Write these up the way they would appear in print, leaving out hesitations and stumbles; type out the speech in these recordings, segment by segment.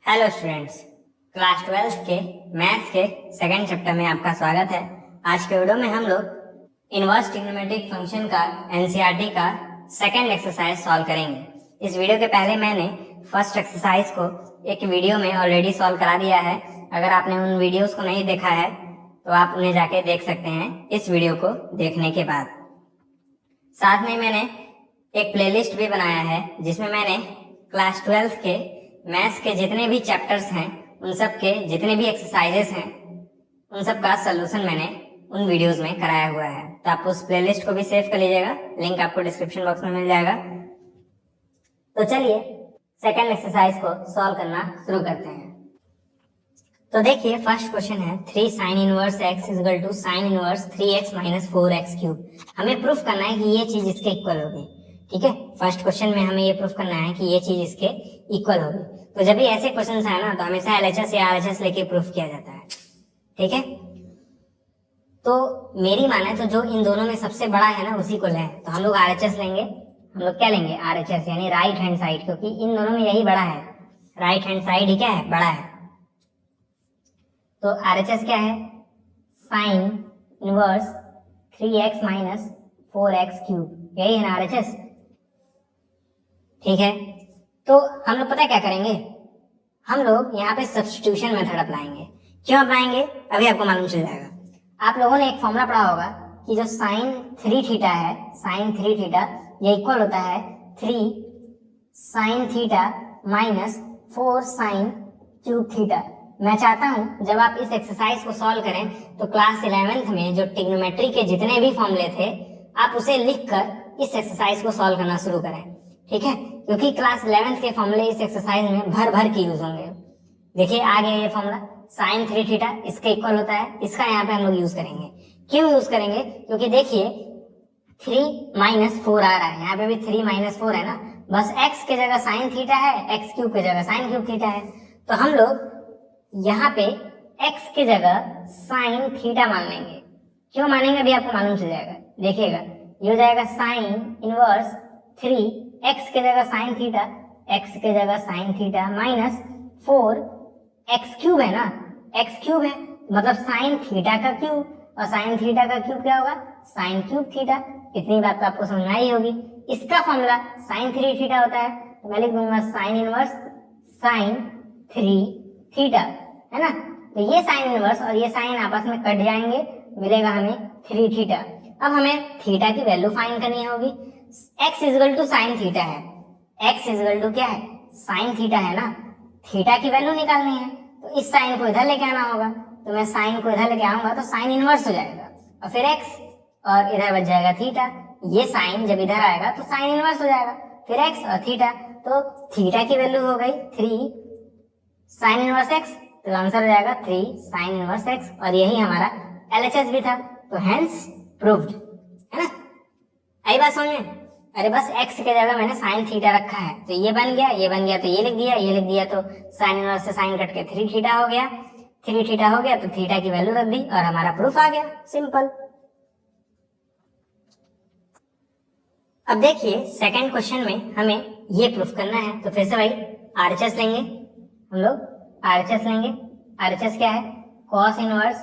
Hello students, class 12 के maths के second chapter में आपका स्वागत है। आज के वीडियो में हम लोग इनवर्स ट्रिग्नोमेट्रिक फंक्शन का एनसीईआरटी का सेकंड एक्सरसाइज सॉल्व करेंगे। इस वीडियो के पहले मैंने फर्स्ट एक्सरसाइज को एक वीडियो में ऑलरेडी सॉल्व करा दिया है। अगर आपने उन वीडियोस को नहीं देखा है तो आप उन्हें जाके देख सकते हैं इस वीडियो को देखने के बाद। साथ में मैंने एक प्लेलिस्ट भी बनाया है जिसमें मैंने क्लास 12 के मैथ्स के जितने भी चैप्टर्स हैं उन सब के जितने भी एक्सरसाइजेस हैं उन सब का सलूशन मैंने उन वीडियोस में कराया हुआ है। तो आप उस प्लेलिस्ट को भी सेव कर लीजिएगा, लिंक आपको डिस्क्रिप्शन बॉक्स में मिल जाएगा। तो चलिए सेकंड एक्सरसाइज को सॉल्व करना शुरू करते हैं। तो देखिए फर्स्ट क्वेश्चन है 3 sin inverse x is equal to sin inverse 3x minus 4x cube. हमें प्रूफ करना है कि ये चीज इसके इक्वल होगी। ठीक है, फर्स्ट क्वेश्चन में हमें ये प्रूफ करना है कि ये चीज इसके इक्वल होगी। तो जब भी ऐसे क्वेश्चन आए ना तो हमेशा एलएचएस या आरएचएस लेके प्रूफ किया जाता है। ठीक है, तो मेरी माने तो जो इन दोनों में सबसे बड़ा है ना उसी को लें। तो हम लोग आरएचएस लेंगे। हम लोग क्या लेंगे? आरएचएस यानी राइट हैंड साइड, क्योंकि इन दोनों में यही बड़ा है। राइट हैंड साइड ही क्या है? बड़ा है। तो आरएचएस क्या है? Sine inverse 3x minus 4x cube, यही है ना आरएचएस। ठीक है, तो हम लोग पता क्या करेंगे? हम लोग यहाँ पे सब्स्टिट्यूशन मेथड अप्लाएंगे। क्यों अप्लाएंगे अभी आपको मालूम चल जाएगा। आप लोगों ने एक फॉर्मूला पढ़ा होगा कि जो साइन 3 थीटा है, साइन 3 थीटा ये इक्वल होता है 3 sine theta minus 4 sine cube theta. मैं चाहता हूं जब आप इस एक्सरसाइज को सॉल्व करें तो क्लास 11th में जो ट्रिग्नोमेट्री के जितने भी फॉर्मूले थे आप उसे लिखकर इस एक्सरसाइज को सॉल्व करना शुरू करें। ठीक है, क्योंकि क्लास 11th के फॉर्मूले इस एक्सरसाइज में भर भर के यूज होंगे। देखिए आ गया ये फॉर्मूला, साइन 3 थीटा इसके इक्वल होता है, इसका यहाँ पे हम लोग यूज करेंगे। क्यों यूज करेंगे? क्योंकि देखिए 3 माइनस 4 आ रहा है, यहाँ पे भी 3 माइनस 4 है ना, बस x के जगह साइन थीटा है, x क्यूब के जगह साइन क्यूब थीटा है। तो हम लोग यहाँ पे x के जगह साइन थीटा मान लेंगे। क्यों मानेंगे अभी आपको मालूम चल जाएगा। देखिएगा ये हो जाएगा साइन इनवर्स 3 x के जगह साइन थीटा, x के जगह sine theta minus 4 x cube है ना, x क्यूब है मतलब साइन थीटा का क्यूब, और साइन थीटा का क्यूब क्या होगा? Sine cube theta. इतनी बात तो आपको समझ में आई होगी। इसका फॉर्मूला साइन 3 थीटा होता है, तो मैं लिख दूंगा साइन इनवर्स साइन 3 थीटा, है ना। तो ये साइन इनवर्स और ये साइन आपस में कट जाएंगे, मिलेगा हमें 3 थीटा। अब हमें थीटा की वैल्यू फाइंड करनी होगी। x is equal to sine theta है, x इजगल टू क्या है? साइन थीटा है ना, थीटा की वैल्यू निकालनी है तो इस साइन को इधर लेके आना होगा। तो मैं साइन को इधर लेके आऊंगा तो साइन इनवर्स हो जाएगा और फिर x और इधर बच जाएगा थीटा। ये साइन जब इधर आएगा तो साइन इनवर्स हो जाएगा, फिर x और थीटा। तो थीटा की वैल्यू हो गई 3 साइन इनवर्स x, तो आंसर हो जाएगा 3 साइन इनवर्स x, और यही हमारा एलएचएस भी था। तो हेंस प्रूव्ड, है ना। आई बात समझ में? अरे बस x के जगह मैंने साइन थीटा रखा है तो ये बन गया, ये बन गया तो ये लिख दिया, ये लिख दिया तो साइन इनवर्स से साइन कट के 3 थीटा हो गया। 3 थीटा हो गया तो थीटा की वैल्यू रख दी और हमारा प्रूफ आ गया, सिंपल। अब देखिए सेकंड क्वेश्चन में हमें ये प्रूफ करना है। तो फिर से भाई आरएचएस लेंगे, हम लोग आरएचएस लेंगे। आरएचएस क्या है? Cos inverse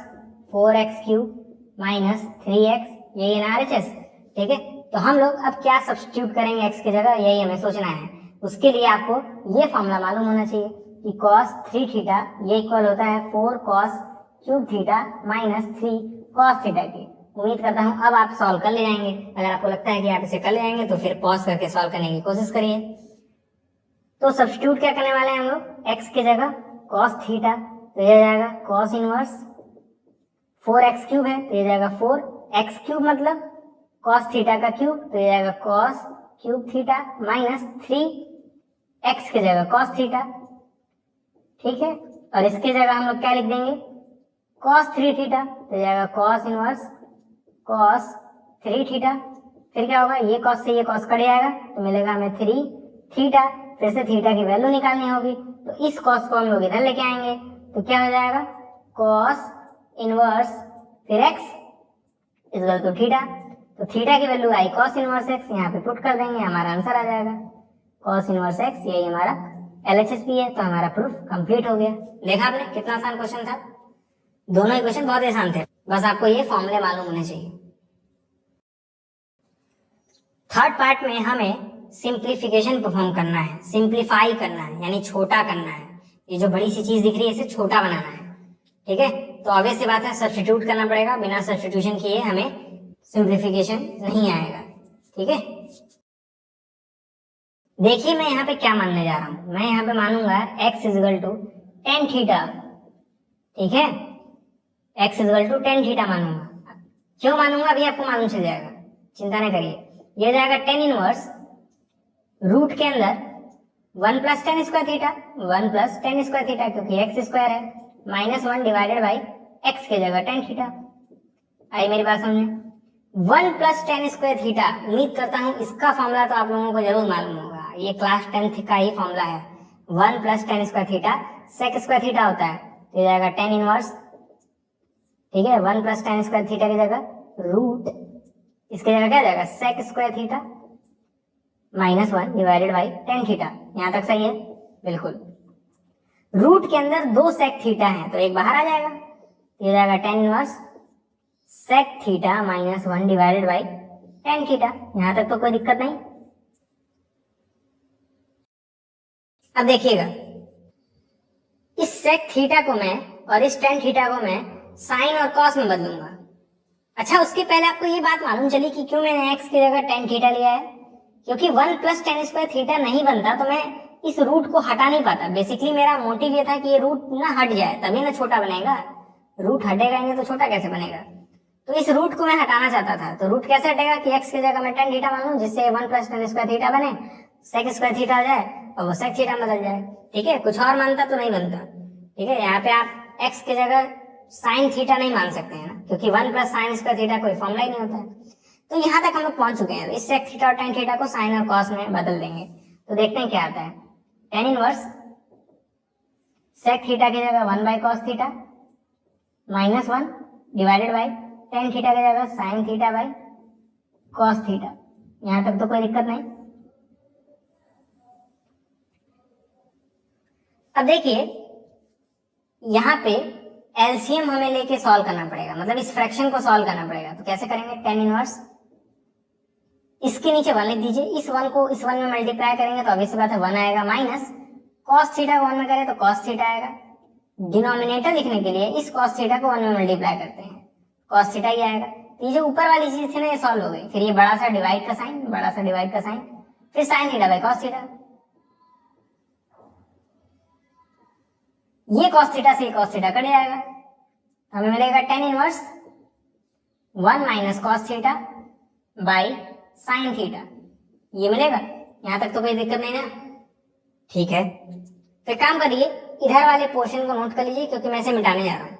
4x cube minus 3x, यही है ना आरएचएस। ठीक है, तो हम लोग अब क्या सब्स्टिट्यूट करेंगे x की जगह, यही हमें सोचना है। उसके लिए आपको ये फॉर्मूला मालूम होना चाहिए कि cos 3 थीटा ये इक्वल होता है 4 cos cube theta minus 3 cos theta की। उम्मीद करता हूं अब आप सॉल्व कर ले जाएंगे। अगर आपको लगता है कि आप इसे कर ले जाएंगे तो फिर पॉज करके सॉल्व करने की कोशिश करिए। तो सब्स्टिट्यूट क्या करने वाले हैं हम लोग? x की जगह cos थीटा, तो ये जाएगा cos इनवर्स 4x क्यूब है तो ये जाएगा 4x क्यूब मतलब cos थीटा का क्यूब, तो ये जाएगा cos cube theta minus 3x के जगह cos थीटा। ठीक है, और इसके जगह हम लोग क्या लिख देंगे? cos 3 थीटा, तो जाएगा cos इनवर्स cos 3 थीटा। फिर क्या होगा? ये cos से ये cos कट जाएगा तो मिलेगा हमें 3 थीटा। फिर से थीटा की वैल्यू निकालनी होगी तो इस cos को हम लोग इधर लेके आएंगे तो क्या हो जाएगा? cos इनवर्स फिर x इजकल टू थीटा। तो थीटा की वैल्यू आई cos इनवर्स x, यहाँ पे पुट कर देंगे, हमारा आंसर आ जाएगा cos इनवर्स x, यही हमारा LHS भी है, तो हमारा प्रूफ कंप्लीट हो गया। देखा आपने कितना आसान क्वेश्चन था। दोनों ही क्वेश्चन बहुत आसान थे, बस आपको ये फॉर्मूले मालूम होने चाहिए। थर्ड पार्ट में हमें सिंप्लीफिकेशन परफॉर्म करना है, सिंप्लीफाई करना है, यानी छोटा करना है। ये जो बड़ी सी चीज दिख रही है इसे छोटा बनाना है। ठीक है, तो ऑब्वियस सी बात है सब्स्टिट्यूट करना पड़ेगा, बिना सब्स्टिट्यूशन किए हमें सिंप्लीफिकेशन नहीं आएगा। ठीक है, देखिए मैं यहाँ पे क्या मानने जा रहा हूं। मैं यहाँ पे मानूंगा x is equal to tan theta. ठीक है, x is equal to tan theta मानूंगा। क्यों मानूंगा अभी आपको मालूम चल जाएगा, चिंता नहीं करिए। ये जाएगा टेन इनवर्स रूट के अंदर 1 plus tan square theta, 1 plus tan square theta क्योंकि एक्स स्क्वायर है, -1 डिवाइडेड बाई एक्स के जगह टेन थीटा। आई मेरी बात समझे, 1 प्लस टेन स्क्वायर थीटा। उम्मीद करता हूं इसका फॉर्मूला तो आप लोगों को जरूर मालूम होगा, ये क्लास 10th का ही फॉर्मूला है। 1 plus tan square theta sec square theta होता है, तो ये जाएगा टेन इनवर्स। ठीक है, 1 प्लस टेन स्क्वायर थीटा की जगह रूट, इसके जगह क्या जाएगा sec square theta -1 divided by tan theta. यहां तक सही है, बिल्कुल। रूट के अंदर 2 सेक थीटा है तो एक बाहर आ जाएगा, ये जाएगा tan inverse sec theta -1 divided by tan theta. यहां तक तो कोई दिक्कत नहीं। अब देखिएगा, इस सेक थीटा को मैं और इस टेन थीटा को मैं साइन और कॉस में बदलूंगा। अच्छा, उसके पहले आपको ये बात मालूम चली कि क्यों मैंने एक्स की जगह टेन थीटा लिया है, क्योंकि 1 प्लस टेन स्क्वायर थीटा नहीं बनता तो मैं इस रूट को हटा नहीं पाता। बेसिकली मेरा मोटिव ये था कि ये रूट ना हट जाए, तभी ना छोटा बनेगा। रूट हटेगा ही नहीं तो छोटा कैसे बनेगा। तो इस रूट को मैं हटाना चाहता था। तो रूट कैसे हटेगा कि एक्स की जगह मैं टेन थीटा मान लूं, जिससे 1 प्लस टेन स्क्वायर थीटा बने, सेक स्क्वायर थीटा आ जाए और वो सेक थीटा बदल जाए। ठीक है, कुछ और मानता तो नहीं बनता। ठीक है, यहाँ पे आप एक्स की जगह साइन थीटा नहीं मान सकते हैं ना, क्योंकि 1 प्लस साइन स्क्वायर थीटा कोई फॉर्मूला ही नहीं होता है। तो यहाँ तक हम लोग पहुंच चुके हैं। इस सेक थीटा और टेन थीटा को साइन और कॉस में बदल देंगे, तो देखते हैं क्या आता है। टेन इनवर्स सेक थीटा की जगह 1 by cos theta -1 divided by tan theta की जगह sine theta by cos theta. यहां तक तो कोई दिक्कत नहीं। अब देखिए, यहां पे एलसीएम हमें लेके सॉल्व करना पड़ेगा, मतलब इस फ्रैक्शन को सॉल्व करना पड़ेगा। तो कैसे करेंगे, टेन इनवर्स इसके नीचे 1 लिख दीजिए, इस 1 को इस 1 में मल्टीप्लाई करेंगे तो ऑब्वियस बात है 1 आएगा, माइनस कॉस थीटा को 1 में करें तो कॉस थीटा आएगा। डिनोमिनेटर लिखने के लिए इस कॉस थीटा को 1 में मल्टीप्लाई करते हैं, कॉस थीटा ही आएगा। तो ये जो ऊपर वाली चीज थी ना ये सॉल्व हो गई। फिर ये बड़ा सा डिवाइड का साइन, बड़ा सा डिवाइड का साइन, फिर sine theta by cos theta. ये कॉस थीटा से कॉस थीटा कट जाएगा, हमें मिलेगा tan inverse 1 minus cos theta by sine theta. ये मिलेगा, यहां तक तो कोई दिक्कत नहीं ना। ठीक है, तो काम करिए, इधर वाले पोर्शन को नोट कर लीजिए क्योंकि मैं इसे मिटाने जा रहा हूं।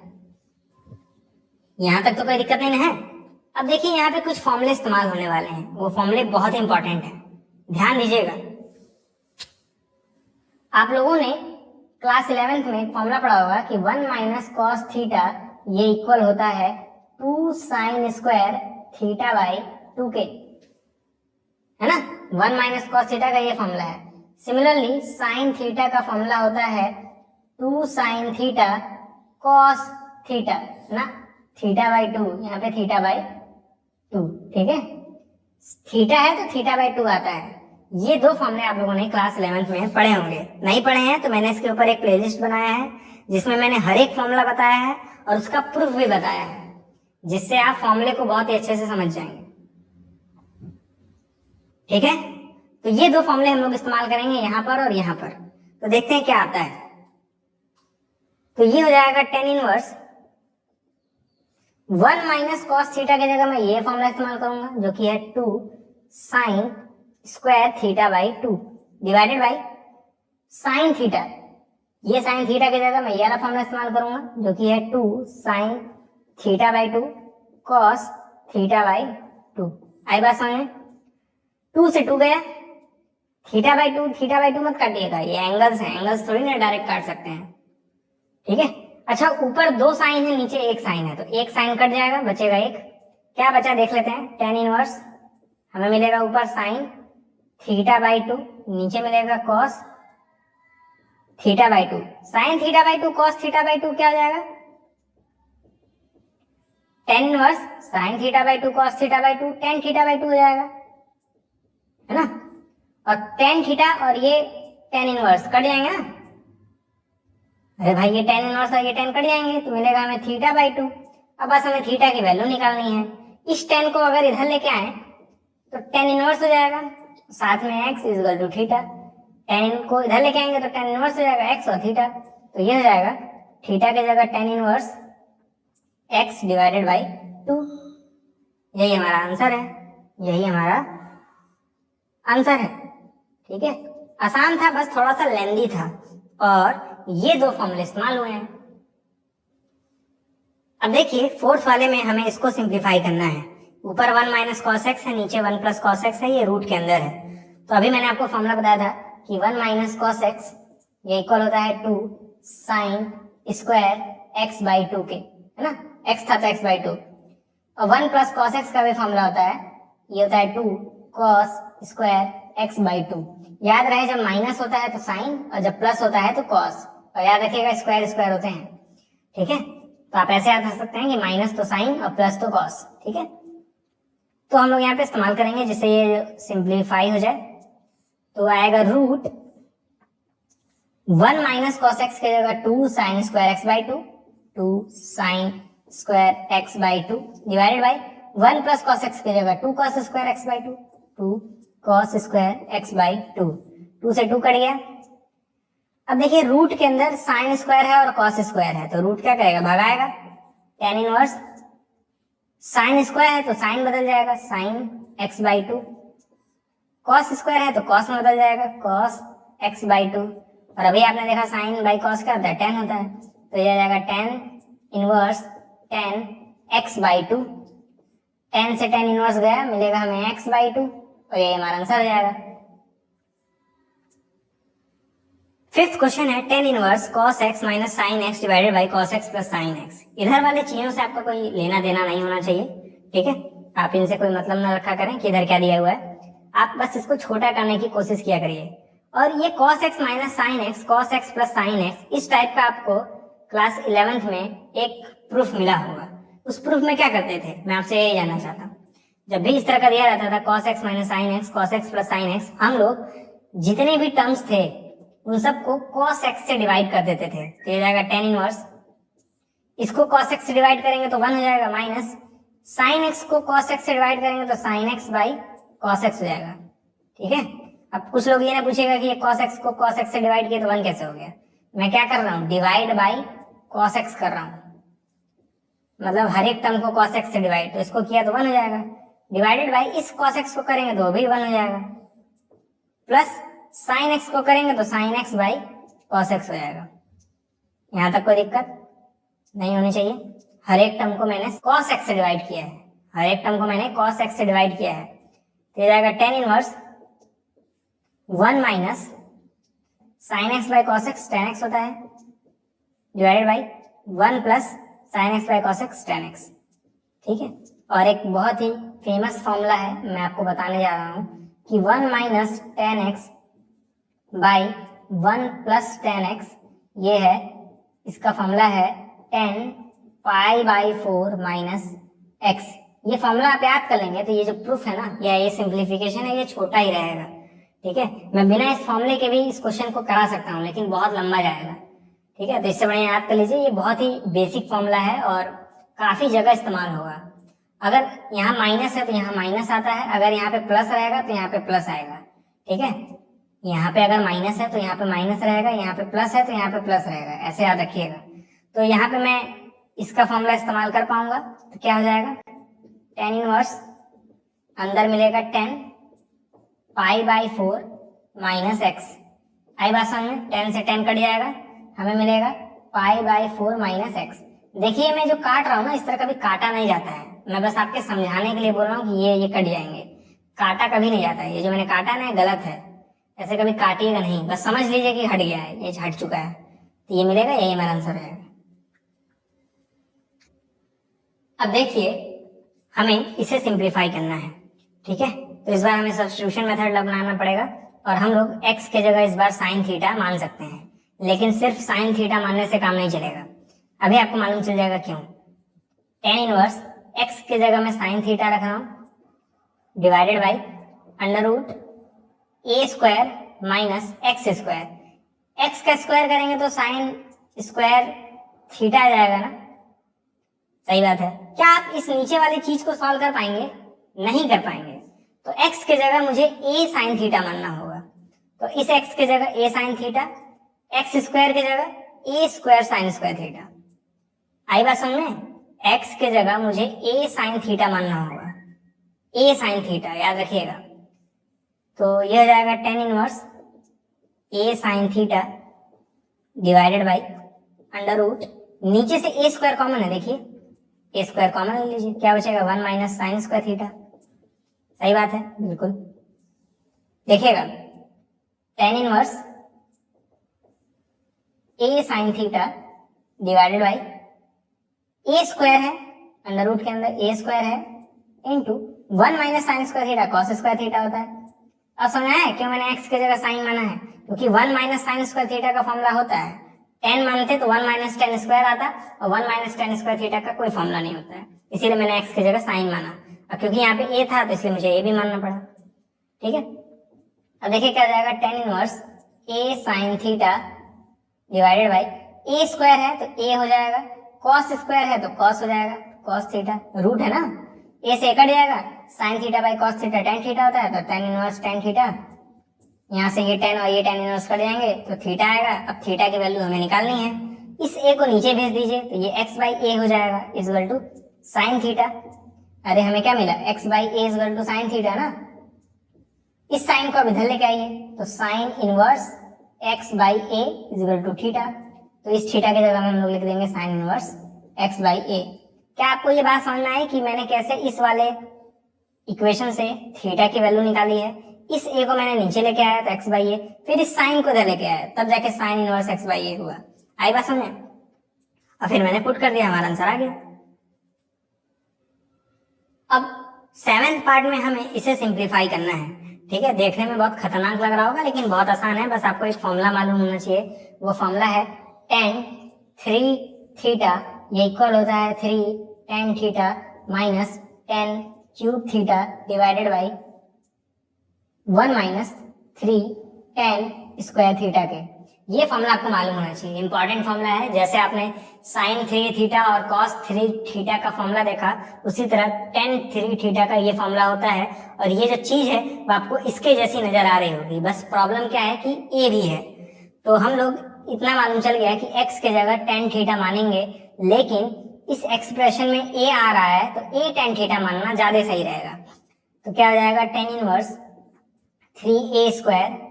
यहां तक तो कोई दिक्कत नहीं है। अब देखिए, यहाँ पे कुछ फॉर्मूले इस्तेमाल होने वाले हैं, वो फॉर्मूले बहुत इंपॉर्टेंट है, ध्यान दीजिएगा। आप लोगों ने क्लास 11th में फॉर्मूला पढ़ा होगा कि 1 माइनस कॉस थीटा ये इक्वल होता है 2 sine square theta by 2k, है ना। 1 माइनस कॉस थीटा का ये फॉर्मूला है। सिमिलरली साइन थीटा का फॉर्मूला होता है 2 साइन थीटा कॉस थीटा ना, थीटा बाई 2, यहाँ पे थीटा बाई 2। ठीक है, थीटा है तो थीटा बाई 2 आता है। ये दो फॉर्मूले आप लोगों ने क्लास 11th में पढ़े होंगे, नहीं पढ़े हैं तो मैंने इसके ऊपर एक प्लेलिस्ट बनाया है जिसमें मैंने हर एक फॉर्मूला बताया है और उसका प्रूफ भी बताया है, जिससे आप फॉर्मूले को बहुत ही अच्छे से समझ जाएंगे। ठीक है, तो ये दो फॉर्मूले हम लोग इस्तेमाल करेंगे यहाँ पर और यहाँ पर। तो देखते हैं क्या आता है। तो ये हो जाएगा tan inverse 1 minus cos theta की जगह मैं ये फॉर्मूला इस्तेमाल करूंगा जो कि है 2 sine square theta by 2 divided by sine theta. ये साइन थीटा की जगह मैं ये वाला फॉर्मूला इस्तेमाल करूंगा जो कि है 2 sine theta by 2 cos theta by 2। आई बात समझ, 2 से 2 गया, थीटा बाई 2 मत काटिएगा, ये एंगल्स हैं, एंगल्स थोड़ी ना डायरेक्ट काट सकते हैं। ठीक है, अच्छा ऊपर 2 साइन है, नीचे 1 साइन है, तो 1 साइन कट जाएगा, बचेगा 1। क्या बचा देख लेते हैं। टेन इनवर्स हमें मिलेगा ऊपर साइन थीटा बाई 2, नीचे मिलेगा cos theta by two, sine theta by two cos theta by two क्या हो जाएगा, tan inverse sine theta by two cos theta by two, tan theta by two हो जाएगा, है ना। और टेन थीटा और ये टेन इनवर्स कट जाएंगे ना, अरे भाई ये टेन इनवर्स और ये टेन कट जाएंगे तो मिलेगा हमें थीटा बाई टू। अब बस हमें थीटा की वैल्यू निकालनी है। इस टेन को अगर इधर लेके आए तो टेन इनवर्स हो जाएगा, साथ में x is equal to theta, tan को इधर लेके आएंगे तो टेन इनवर्स हो जाएगा एक्स और थीटा, तो ये हो जाएगा थीटा की जगह ten inverse x divided by two. यही हमारा आंसर है, यही हमारा आंसर है। ठीक है, आसान था, बस थोड़ा सा लेंदी था और ये दो फॉर्मूले इस्तेमाल हुए हैं। अब देखिए फोर्थ वाले में हमें इसको सिंप्लीफाई करना है। ऊपर 1 माइनस कॉस एक्स है, नीचे 1 प्लस कॉस एक्स है, ये रूट के अंदर है। तो अभी मैंने आपको फॉर्मूला बताया था कि 1 माइनस कॉस एक्स ये इक्वल होता है 2 sine square x by two के, है ना, एक्स था तो एक्स बाई टू। और 1 प्लस कॉस एक्स का भी फॉर्मूला होता है, ये होता है 2 cos square x by two. याद रहे जब माइनस होता है तो साइन और जब प्लस होता है तो कॉस, और याद रखिएगा स्क्वायर स्क्वायर होते हैं। ठीक है, तो आप ऐसे याद रख सकते हैं कि माइनस तो साइन और प्लस तो कॉस। ठीक है, तो हम लोग यहाँ पे इस्तेमाल करेंगे जिससे ये सिंप्लीफाई हो जाए। तो आएगा रूट 1 माइनस कॉस एक्स की जगह 2 sine square x by two, 2 sine square x by two divided by 1 plus cos x की जगह 2 cos square x by two, 2 cos square x by two, 2 से 2 कट गया। अब देखिए रूट के अंदर साइन स्क्वायर है और कॉस स्क्वायर है, तो रूट क्या करेगा, भगाएगा, टेन इनवर्स साइन स्क्वायर है तो साइन बदल जाएगा sine x by two, cos square है तो कॉस में बदल जाएगा कॉस एक्स बाई टू। और अभी आपने देखा साइन बाई कॉस क्या होता है, टेन होता है, तो ये आ जाएगा tan inverse tan x by two, ten से टेन इनवर्स गया, मिलेगा हमें एक्स बाई टू, और ये हमारा आंसर हो जाएगा। फिफ्थ क्वेश्चन है tan inverse cos x minus sine x divided by cos x plus sine x. इधर वाले चीजों से आपका कोई लेना देना नहीं होना चाहिए। ठीक है, आप इनसे कोई मतलब ना रखा करें कि इधर क्या दिया हुआ है, आप बस इसको छोटा करने की कोशिश किया करिए। और ये cos x minus sine x, cos x plus sine x, इस टाइप का आपको क्लास 11th में एक प्रूफ मिला होगा। उस प्रूफ में क्या करते थे, मैं आपसे यही जानना चाहता हूँ। जब भी इस तरह का दिया रहता था cos x minus sine x, cos x plus sine x, हम लोग जितने भी टर्म्स थे उन सबको cos x से डिवाइड कर देते थे। तो ये जाएगा टेन इनवर्स, इसको cos x से डिवाइड करेंगे तो 1 हो जाएगा, माइनस sin x को cos x से डिवाइड करेंगे तो sin x by cos x हो जाएगा। ठीक है, अब कुछ लोग ये ना पूछेगा कि ये cos x को cos x से डिवाइड किया तो 1 कैसे हो गया। मैं क्या कर रहा हूँ, डिवाइड बाई cos x कर रहा हूँ, मतलब हर एक टर्म को cos x से डिवाइड, तो इसको किया तो 1 हो जाएगा, डिवाइडेड बाई इस cos x को करेंगे तो भी 1 हो जाएगा, प्लस साइन एक्स को करेंगे तो sine x by cos x हो जाएगा। यहां तक कोई दिक्कत नहीं होनी चाहिए। हर एक टर्म को मैंने कॉस एक्स से डिवाइड किया है, हर एक टर्म को मैंने कॉस एक्स से डिवाइड किया है, तो ये जाएगा tan inverse 1 minus sine x by cos x, ten x होता है, divided by 1 plus sine x by cos x, ten x. ठीक है, और एक बहुत ही फेमस फॉर्मूला है, मैं आपको बताने जा रहा हूं कि 1 minus ten x by 1 plus ten x, ये है, इसका फॉर्मूला है 10 पाई बाई 4 माइनस एक्स। ये फॉर्मूला आप याद कर लेंगे तो ये जो प्रूफ है ना, या ये सिंप्लीफिकेशन है, ये छोटा ही रहेगा। ठीक है, मैं बिना इस फॉर्मूले के भी इस क्वेश्चन को करा सकता हूँ लेकिन बहुत लंबा जाएगा। ठीक है, तो इससे बढ़िया याद कर लीजिए, ये बहुत ही बेसिक फॉर्मूला है और काफी जगह इस्तेमाल होगा। अगर यहाँ माइनस है तो यहाँ माइनस आता है, अगर यहाँ पे प्लस रहेगा तो यहाँ पे प्लस आएगा। ठीक है, यहाँ पे अगर माइनस है तो यहाँ पे माइनस रहेगा, यहाँ पे प्लस है तो यहाँ पे प्लस रहेगा, ऐसे याद रखिएगा। तो यहाँ पे मैं इसका फॉर्मूला इस्तेमाल कर पाऊंगा तो क्या हो जाएगा, टेन इनवर्स अंदर मिलेगा 10 पाई बाई 4 माइनस एक्स। आई बात समझ में, 10 से 10 कट जाएगा, हमें मिलेगा पाई बाई 4 माइनस एक्स। देखिए मैं जो काट रहा हूँ ना, इस तरह कभी काटा नहीं जाता है, मैं बस आपके समझाने के लिए बोल रहा हूँ कि ये कट जाएंगे, काटा कभी नहीं जाता है। ये जो मैंने काटा ना गलत है, ऐसे कभी काटिएगा नहीं, बस समझ लीजिए कि हट गया है, ये हट चुका है, तो ये मिलेगा, यही हमारा आंसर है। अब देखिए हमें इसे सिंप्लीफाई करना है। ठीक है, तो इस बार हमें सब्स्टिट्यूशन मेथड अपनाना पड़ेगा और हम लोग x के जगह इस बार साइन थीटा मान सकते हैं। लेकिन सिर्फ साइन थीटा मानने से काम नहीं चलेगा। अभी आपको मालूम चल जाएगा क्यों। टेन इनवर्स एक्स की जगह मैं साइन थीटा रख रहा हूं divided by under root a square minus x square. X का स्क्वायर करेंगे तो साइन स्क्वायर थीटा आ जाएगा ना, सही बात है। क्या आप इस नीचे वाली चीज को सॉल्व कर पाएंगे? नहीं कर पाएंगे। तो एक्स की जगह मुझे ए साइन थीटा मानना होगा। तो इस एक्स की जगह ए साइन थीटा, एक्स स्क्वायर की जगह ए स्क्वायर साइन स्क्वायर थीटा। आई बात समझ में? एक्स की जगह मुझे ए साइन थीटा मानना होगा, ए साइन थीटा याद रखिएगा। तो यह हो जाएगा tan inverse a sine theta divided by under root, नीचे से ए स्क्वायर कॉमन है, देखिए ए स्क्वायर कॉमन ले लीजिए, क्या बचेगा 1 माइनस साइन स्क्वायर थीटा। सही बात है, बिल्कुल। देखिएगा ten inverse a sine theta divided by A square है, अंडर रूट के अंदर ए स्क्वायर है, into 1 minus sine square theta cos square theta होता है। अब समझ आया क्यों मैंने एक्स की जगह साइन माना है? क्योंकि 1 माइनस साइन स्क्वायर थीटा का फॉर्मूला होता है, 10 मानते तो 1 माइनस टेन स्क्वायर आता, और 1 माइनस टेन स्क्वायर थीटा का कोई फॉर्मूला नहीं होता है, इसीलिए मैंने एक्स की जगह साइन माना। और क्योंकि यहाँ पे ए था तो इसलिए मुझे ए भी मानना पड़ा। ठीक है, अब देखिए क्या जाएगा, tan inverse a sine theta divided by A square है तो ए हो जाएगा, कॉस स्क्वायर है तो कॉस हो जाएगा, कॉस थीटा, रूट है ना, ए से कट जाएगा, sine theta by cos theta tan theta होता है, तो टेन इनवर्स टेन थीटा, यहाँ से ये टेन और ये टेन इनवर्स कट जाएंगे तो थीटा आएगा। अब थीटा की वैल्यू हमें निकालनी है, इस ए को नीचे भेज दीजिए तो ये एक्स बाई ए हो जाएगा इक्वल टू साइन थीटा। अरे हमें क्या मिला, x by a equal to sine theta ना। इस साइन को अब इधर लेके आइए तो sine inverse x by a equal to theta, तो इस थीटा की जगह में हम लोग लिख देंगे साइन इनवर्स एक्स बाई ए। क्या आपको ये बात समझ में आई कि मैंने कैसे इस वाले इक्वेशन से थीटा की वैल्यू निकाली है? इस ए को मैंने नीचे लेके आया तो एक्स बाई ए, फिर इस साइन को इधर लेके आया तब जाके साइन इनवर्स एक्स बाई ए हुआ। आई बात समझ में? और फिर मैंने पुट कर दिया, हमारा आंसर आ गया। अब सेवेंथ पार्ट में हमें इसे सिंप्लीफाई करना है। ठीक है, देखने में बहुत खतरनाक लग रहा होगा लेकिन बहुत आसान है, बस आपको एक फॉर्मूला मालूम होना चाहिए। वो फॉर्मूला है टेन थ्री थीटा, ये इक्वल होता है 3 tan theta minus ten cube theta divided by 1 minus 3 ten square theta के। ये फॉर्मूला आपको मालूम होना चाहिए, इंपॉर्टेंट फॉर्मूला है। जैसे आपने साइन 3 थीटा और कॉस 3 थीटा का फॉर्मूला देखा, उसी तरह टेन 3 थीटा का ये फॉर्मूला होता है। और ये जो चीज है वो आपको इसके जैसी नजर आ रही होगी, बस प्रॉब्लम क्या है कि ए भी है। तो हम लोग इतना मालूम चल गया कि एक्स की जगह टेन थीटा मानेंगे, लेकिन इस एक्सप्रेशन में ए आ रहा है तो ए टेन थीटा मानना ज्यादा सही रहेगा। तो क्या हो जाएगा, टेन इनवर्स 3a स्क्वायर,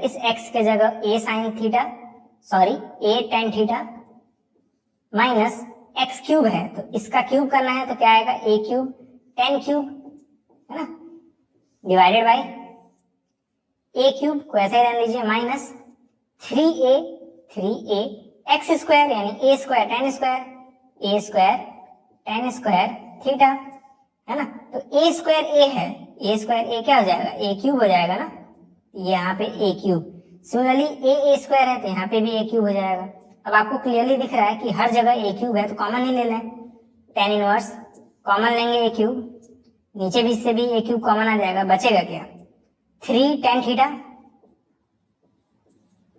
इस x के जगह a sine theta, sorry a tan theta minus x cube है तो इसका क्यूब करना है तो क्या आएगा, a क्यूब टेन क्यूब है ना, डिवाइडेड बाई a क्यूब को ऐसे ही रहने दीजिए माइनस 3a x स्क्वायर यानी a square ten square theta है ना। तो a स्क्वायर a है, a स्क्वायर a क्या हो जाएगा, a क्यूब हो जाएगा ना, यहाँ पे a cube. Similarly a square है तो यहाँ पे भी a क्यूब हो जाएगा। अब आपको क्लियरली दिख रहा है कि हर जगह a क्यूब है तो कॉमन ही ले लें, टेन इनवर्स कॉमन लेंगे a क्यूब, नीचे भी से भी a क्यूब कॉमन आ जाएगा, बचेगा क्या, 3 tan theta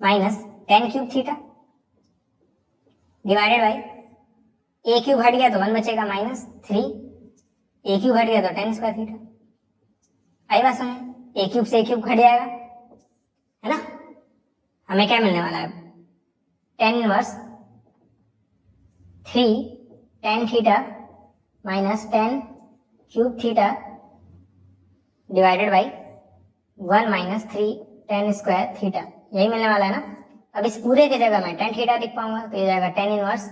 minus ten cube theta divided by a cube हट गया तो 1 बचेगा माइनस 3, a क्यूब हट गया तो टेन स्क्वायर थीटा। आई बात समझ, a क्यूब से a क्यूब हट जाएगा है ना। हमें क्या मिलने वाला है, tan inverse 3 tan theta minus ten cube theta divided by 1 minus 3 ten square theta, यही मिलने वाला है ना। अब इस पूरे की जगह मैं टेन थीटा लिख पाऊंगा तो ये जाएगा tan inverse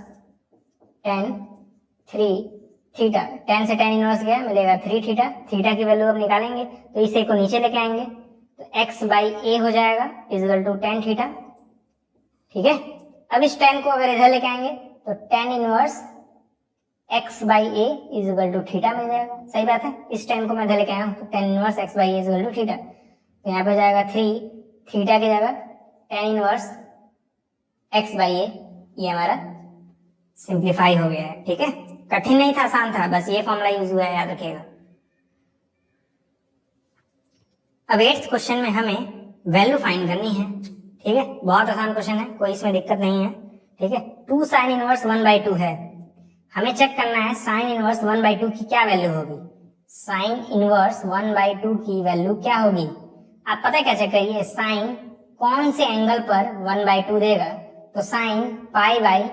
tan 3 theta, ten से टेन इनवर्स गया मिलेगा 3 थीटा, थीटा की वैल्यू अब निकालेंगे तो इसे को नीचे लेके आएंगे तो x बाई ए हो जाएगा इक्वल टू टेन थीटा। ठीक है, अब इस टेन को अगर इधर लेके आएंगे तो ten inverse x by a equal to theta मिल जाएगा। सही बात है, इस टेन को मैं इधर लेके आया हूँ तो ten inverse x by a equal to theta, तो यहाँ पे हो जाएगा 3 थीटा की जगह टेन इनवर्स एक्स बाई ये हमारा सिंप्लीफाई हो गया है। ठीक है, कठिन नहीं था, आसान था, बस ये फॉर्मूला यूज हुआ है, याद रखिएगा। अब 8th क्वेश्चन में हमें वैल्यू फाइंड करनी है। ठीक है, बहुत आसान क्वेश्चन है, कोई इसमें दिक्कत नहीं है। ठीक है, 2 साइन इनवर्स 1/2 है, हमें चेक करना है साइन इनवर्स 1/2 की क्या वैल्यू होगी। साइन इनवर्स 1/2 की वैल्यू क्या होगी, आप पता है क्या चेक करिए, साइन कौन से एंगल पर 1/2 देगा, तो साइन पाई बाई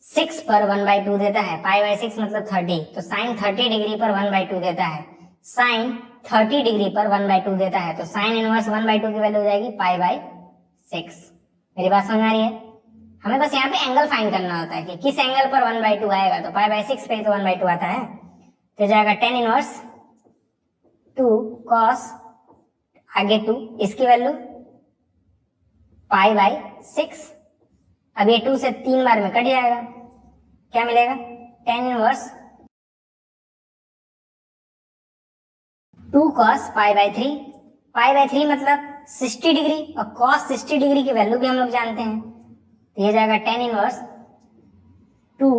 6 पर 1/2 देता है, पाई बाई 6 मतलब 30, तो साइन 30 डिग्री पर 1/2 देता है, साइन 30 डिग्री पर 1/2 देता है, तो साइन इनवर्स 1/2 की वैल्यू हो जाएगी पाई बाई 6। मेरी बात समझ आ रही है? हमें बस यहाँ पे एंगल फाइंड करना होता है कि किस एंगल पर 1/2 आएगा, तो पाई बाई 6 पे तो 1/2 आता है, तो जाएगा टेन इनवर्स 2 कॉस आगे 2, इसकी वैल्यू पाई बाई 6। अब ये 2 से 3 बार में कट जाएगा, क्या मिलेगा, tan inverse 2 cos pi by 3, pi by 3 मतलब 60 डिग्री, और cos 60 डिग्री की वैल्यू भी हम लोग जानते हैं, तो ये जाएगा tan inverse 2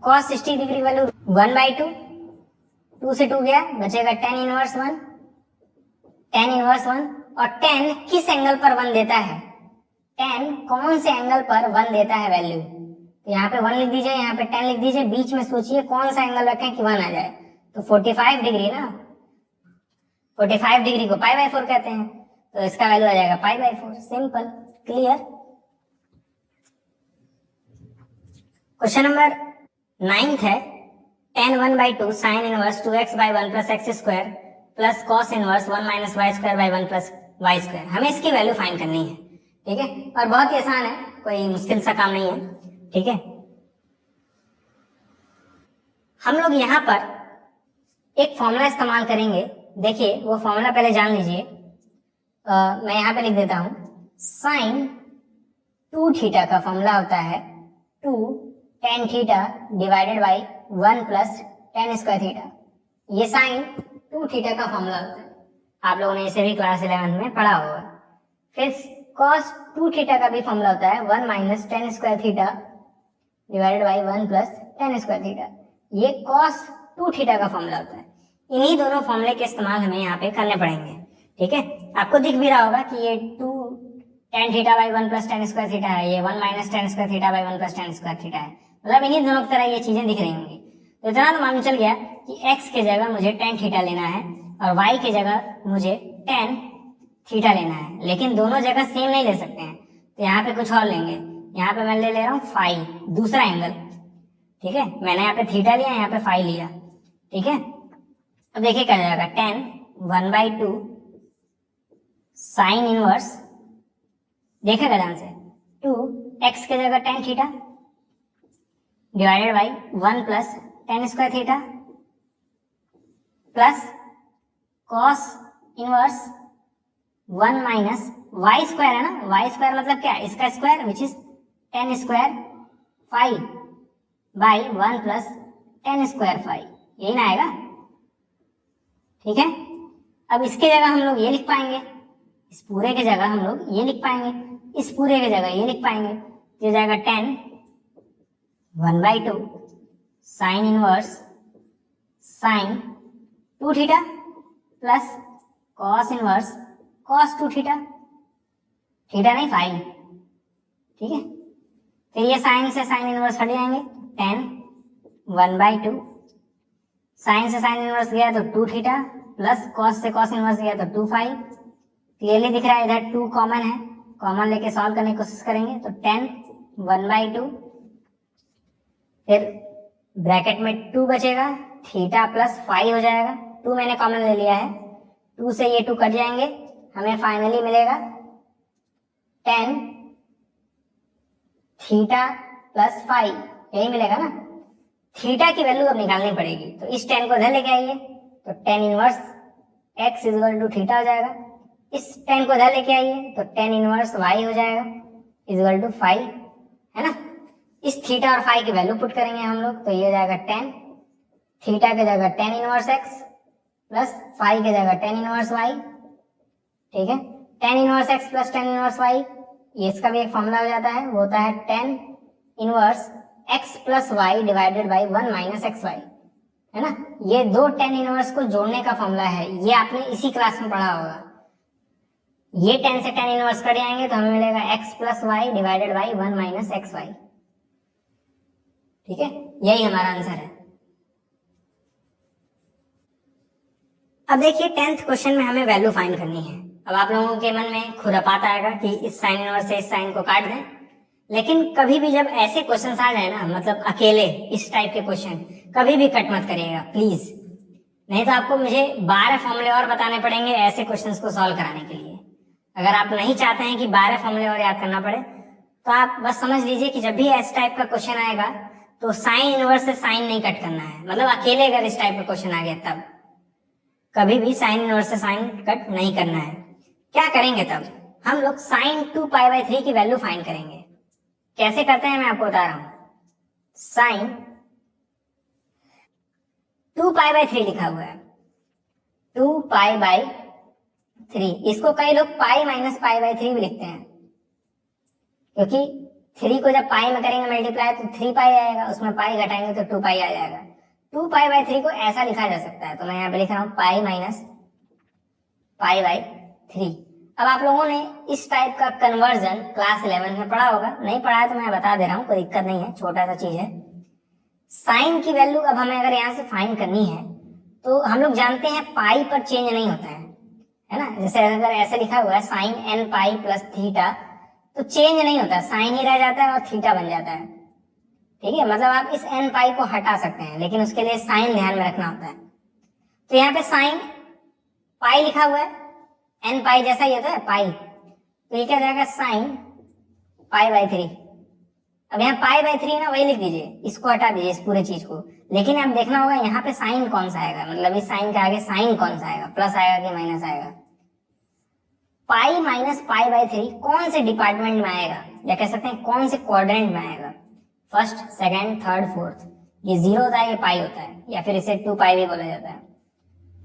cos 60 degree value 1/2, 2 से 2 गया, बचेगा टेन इनवर्स 1, टेन इनवर्स 1, और टेन किस एंगल पर 1 देता है, टेन कौन से एंगल पर 1 देता है वैल्यू, तो यहाँ पे 1 लिख दीजिए, यहाँ पे 10 लिख दीजिए, बीच में सोचिए कौन सा एंगल रखें कि 1 आ जाए, तो 45 डिग्री ना, 45 डिग्री को पाई बाई 4 कहते हैं, तो इसका वैल्यू आ जाएगा pi by 4। Simple, clear. Question number 9th है, tan 1/2 sine inverse 2x by 1 plus x square plus cos inverse 1 minus y square by 1 plus y square, हमें इसकी वैल्यू फाइंड करनी है। ठीक है, और बहुत ही आसान है, कोई मुश्किल सा काम नहीं है। ठीक है, हम लोग यहाँ पर एक फॉर्मूला इस्तेमाल करेंगे, देखिए वो फॉर्मूला पहले जान लीजिए। मैं यहाँ पे लिख देता हूं, साइन 2 थीटा का फॉर्मूला होता है 2 tan थीटा divided by 1 plus tan square theta, ये साइन 2 थीटा का फॉर्मूला होता है, आप लोगों ने इसे भी क्लास 11 में पढ़ा होगा। फिर cos 2 थीटा का भी फॉर्मूला होता है 1 minus tan square theta divided by 1 plus tan square theta, ये cos 2 थीटा का फॉर्मूला होता है। इन्हीं दोनों फॉर्मूले के इस्तेमाल हमें यहाँ पे करने पड़ेंगे। ठीक है, आपको दिख भी रहा होगा कि ये 2 tan theta by 1 plus tan square theta है, ये 1 minus tan square theta by 1 plus tan square theta है, मतलब इन्हीं दोनों की तरह ये चीजें दिख रही होंगी। तो इतना तो मालूम चल गया कि x के जगह मुझे tan थीटा लेना है और y के जगह मुझे tan थीटा लेना है, लेकिन दोनों जगह सेम नहीं ले सकते हैं, तो यहाँ पे कुछ और लेंगे। यहाँ पे मैं ले रहा हूँ फाई, दूसरा एंगल। ठीक है, मैंने यहाँ पे थीटा लिया, यहाँ पे फाई लिया। ठीक है, अब देखिए क्या जाएगा, tan 1/2 साइन इनवर्स, देखेगा ध्यान से, 2x के जगह tan थीटा divided by 1 plus tan square theta plus cos inverse 1 minus y square है ना, वाई स्क्वायर मतलब क्या, इसका square which is tan square phi by 1 plus tan square phi, यही ना आएगा। ठीक है, अब इसके जगह हम लोग ये लिख पाएंगे, इस पूरे के जगह हम लोग ये लिख पाएंगे, इस पूरे के जगह ये लिख पाएंगे, ये जाएगा tan 1/2 sine inverse sine 2 theta plus cos inverse cos 2 theta, theta नहीं फाई। ठीक है, फिर ये साइन से साइन इनवर्स हट जाएंगे, tan 1/2 साइन से साइन इनवर्स गया तो 2 थीटा प्लस कॉस से कॉस इनवर्स गया तो 2 फाई। क्लियरली दिख रहा है, इधर 2 कॉमन है, कॉमन लेके सॉल्व करने की कोशिश करेंगे, तो tan 1/2, फिर ब्रैकेट में 2 बचेगा, थीटा प्लस फाई हो जाएगा, 2 मैंने कॉमन ले लिया है, 2 से ये 2 कट जाएंगे, हमें फाइनली मिलेगा tan थीटा प्लस फाई, यही मिलेगा ना। थीटा की वैल्यू अब निकालनी पड़ेगी, तो इस tan को इधर लेके आइए, तो tan inverse x equal to theta हो जाएगा, इस tan को इधर लेके आइए तो tan इनवर्स y हो जाएगा इक्वल टू फाई, है ना। इस थीटा और फाई की वैल्यू पुट करेंगे हम लोग, तो ये हो जाएगा tan थीटा के जगह tan inverse x plus phi के जगह tan इनवर्स y। ठीक है, tan inverse x plus tan inverse y, ये इसका भी एक फॉर्मूला हो जाता है, वो होता है tan inverse x plus y divided by one minus x y, है ना। ये दो टेन इनवर्स को जोड़ने का फॉर्मूला है, ये आपने इसी क्लास में पढ़ा होगा। ये टेन से टेन इनवर्स कट जाएंगे तो हमें मिलेगा x plus y divided by one minus x y. ठीक है, यही हमारा आंसर है। अब देखिए 10th क्वेश्चन में हमें वैल्यू फाइंड करनी है। अब आप लोगों के मन में खुरापात आएगा कि इस साइन इनवर्स से इस साइन को काट दें, लेकिन कभी भी जब ऐसे क्वेश्चन आ जाए ना, मतलब अकेले इस टाइप के क्वेश्चन, कभी भी कट मत करिएगा प्लीज, नहीं तो आपको मुझे 12 फॉर्मूले और बताने पड़ेंगे ऐसे क्वेश्चंस को सॉल्व कराने के लिए। अगर आप नहीं चाहते हैं कि 12 फॉर्मूले और याद करना पड़े, तो आप बस समझ लीजिए कि जब भी इस टाइप का क्वेश्चन आएगा तो साइन इनवर्स से साइन नहीं कट करना है। मतलब अकेले अगर इस टाइप का क्वेश्चन आ गया तब कभी भी साइन इनवर्स से साइन कट नहीं करना है। क्या करेंगे तब? हम लोग साइन 2π/3 की वैल्यू फाइंड करेंगे। कैसे करते हैं मैं आपको बता रहा हूं। साइन 2π/3 लिखा हुआ है, 2π/3, इसको कई लोग पाई माइनस π/3 भी लिखते हैं, क्योंकि 3 को जब पाई में करेंगे मल्टीप्लाई तो 3π आएगा, उसमें पाई घटाएंगे तो 2π आ जाएगा। 2π/3 को ऐसा लिखा जा सकता है, तो मैं यहाँ पे लिख रहा हूँ पाई माइनस π/3। अब आप लोगों ने इस टाइप का कन्वर्जन क्लास 11 में पढ़ा होगा, नहीं पढ़ा है तो मैं बता दे रहा हूँ, कोई दिक्कत नहीं है, छोटा सा चीज है। साइन की वैल्यू अब हमें अगर यहाँ से फाइंड करनी है तो हम लोग जानते हैं पाई पर चेंज नहीं होता है ना। जैसे अगर ऐसे लिखा हुआ है sine n pi plus theta, तो चेंज नहीं होता, साइन ही रह जाता है और थीटा बन जाता है। ठीक है, मतलब आप इस n पाई को हटा सकते हैं, लेकिन उसके लिए साइन ध्यान में रखना होता है। तो यहाँ पे साइन पाई लिखा हुआ है, n पाई जैसा ही होता है पाई, तो ये क्या जाएगा साइन π/3। अब यहाँ π/3 ना, वही लिख दीजिए, इसको हटा दीजिए इस पूरे चीज को, लेकिन आप देखना होगा यहाँ पे साइन कौन सा आएगा, मतलब इस साइन के आगे साइन कौन सा आएगा, प्लस आएगा कि माइनस आएगा। पाई माइनस π/3 कौन से डिपार्टमेंट में आएगा, या कह सकते हैं कौन से क्वाड्रेंट में आएगा, फर्स्ट, सेकंड, थर्ड, फोर्थ। ये 0 होता है, ये पाई होता है, या फिर इसे 2π भी बोला जाता है,